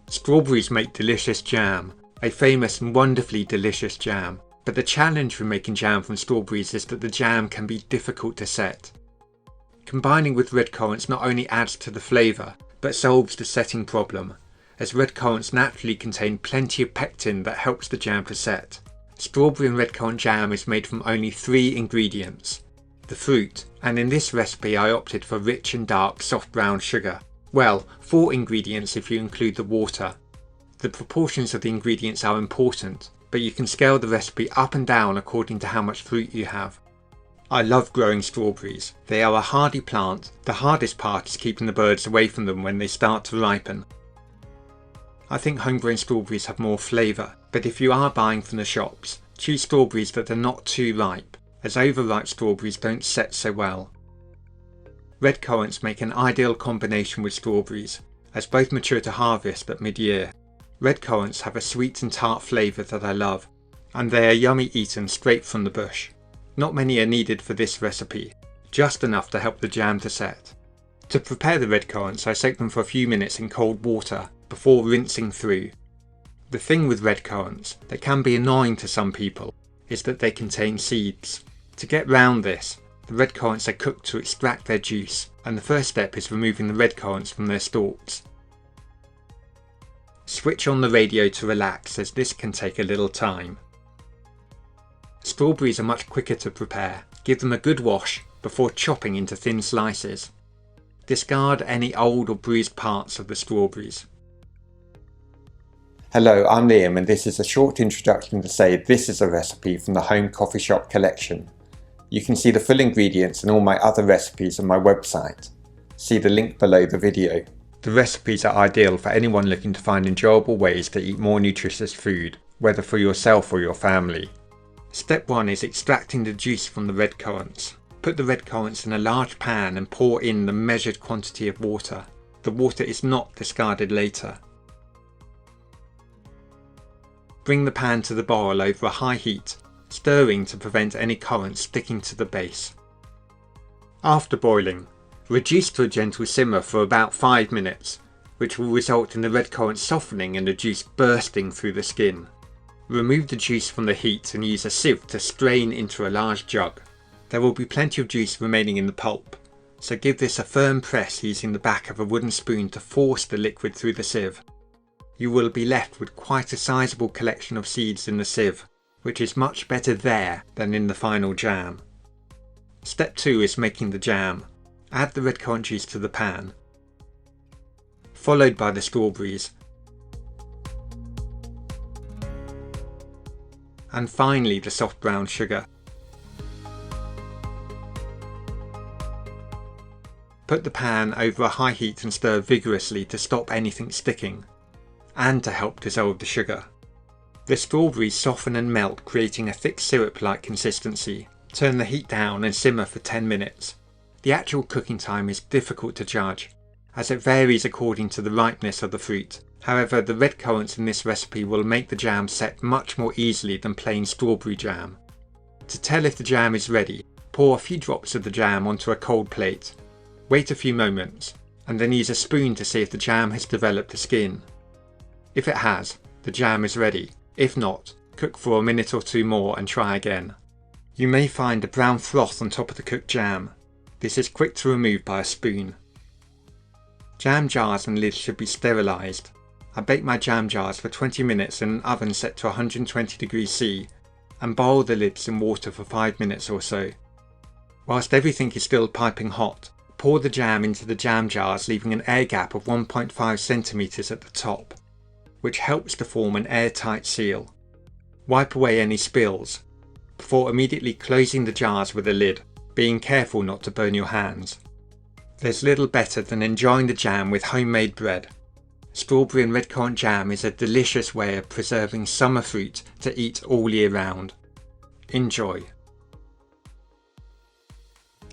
Strawberries make delicious jam, a famous and wonderfully delicious jam, but the challenge with making jam from strawberries is that the jam can be difficult to set. Combining with red currants not only adds to the flavour, but solves the setting problem, as red currants naturally contain plenty of pectin that helps the jam to set. Strawberry and redcurrant jam is made from only 3 ingredients: the fruit, and in this recipe I opted for rich and dark soft brown sugar. Well, 4 ingredients if you include the water. The proportions of the ingredients are important, but you can scale the recipe up and down according to how much fruit you have. I love growing strawberries. They are a hardy plant. The hardest part is keeping the birds away from them when they start to ripen. I think homegrown strawberries have more flavour, but if you are buying from the shops, choose strawberries that are not too ripe, as overripe strawberries don't set so well. Red currants make an ideal combination with strawberries, as both mature to harvest at mid-year. Red currants have a sweet and tart flavour that I love, and they are yummy eaten straight from the bush. Not many are needed for this recipe, just enough to help the jam to set. To prepare the red currants, I soak them for a few minutes in cold water before rinsing through. The thing with red currants that can be annoying to some people is that they contain seeds. To get round this, the red currants are cooked to extract their juice, and the first step is removing the red currants from their stalks. Switch on the radio to relax, as this can take a little time. Strawberries are much quicker to prepare. Give them a good wash before chopping into thin slices. Discard any old or bruised parts of the strawberries. Hello, I'm Liam, and this is a short introduction to say this is a recipe from the Home Coffee Shop collection. You can see the full ingredients and all my other recipes on my website. See the link below the video. The recipes are ideal for anyone looking to find enjoyable ways to eat more nutritious food, whether for yourself or your family. Step 1 is extracting the juice from the red currants. Put the red currants in a large pan and pour in the measured quantity of water. The water is not discarded later. Bring the pan to the boil over a high heat, stirring to prevent any currants sticking to the base. After boiling, reduce to a gentle simmer for about 5 minutes, which will result in the red currants softening and the juice bursting through the skin. Remove the juice from the heat and use a sieve to strain into a large jug. There will be plenty of juice remaining in the pulp, so give this a firm press using the back of a wooden spoon to force the liquid through the sieve. You will be left with quite a sizable collection of seeds in the sieve, which is much better there than in the final jam. Step 2 is making the jam. Add the red currant juice to the pan, followed by the strawberries, and finally the soft brown sugar. Put the pan over a high heat and stir vigorously to stop anything sticking, and to help dissolve the sugar. The strawberries soften and melt, creating a thick syrup-like consistency. Turn the heat down and simmer for 10 minutes. The actual cooking time is difficult to judge, as it varies according to the ripeness of the fruit. However, the red currants in this recipe will make the jam set much more easily than plain strawberry jam. To tell if the jam is ready, pour a few drops of the jam onto a cold plate. Wait a few moments, and then use a spoon to see if the jam has developed a skin. If it has, the jam is ready. If not, cook for a minute or 2 more and try again. You may find a brown froth on top of the cooked jam. This is quick to remove by a spoon. Jam jars and lids should be sterilised. I bake my jam jars for 20 minutes in an oven set to 120 degrees C and boil the lids in water for 5 minutes or so. Whilst everything is still piping hot, pour the jam into the jam jars, leaving an air gap of 1.5 centimeters at the top, which helps to form an airtight seal. Wipe away any spills before immediately closing the jars with a lid, being careful not to burn your hands. There's little better than enjoying the jam with homemade bread. Strawberry and redcurrant jam is a delicious way of preserving summer fruit to eat all year round. Enjoy.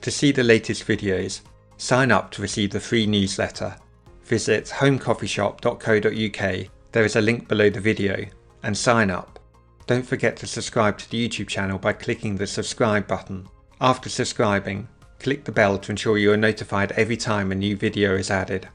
To see the latest videos, sign up to receive the free newsletter. Visit homecoffeeshop.co.uk. There is a link below the video, and sign up. Don't forget to subscribe to the YouTube channel by clicking the subscribe button. After subscribing, click the bell to ensure you are notified every time a new video is added.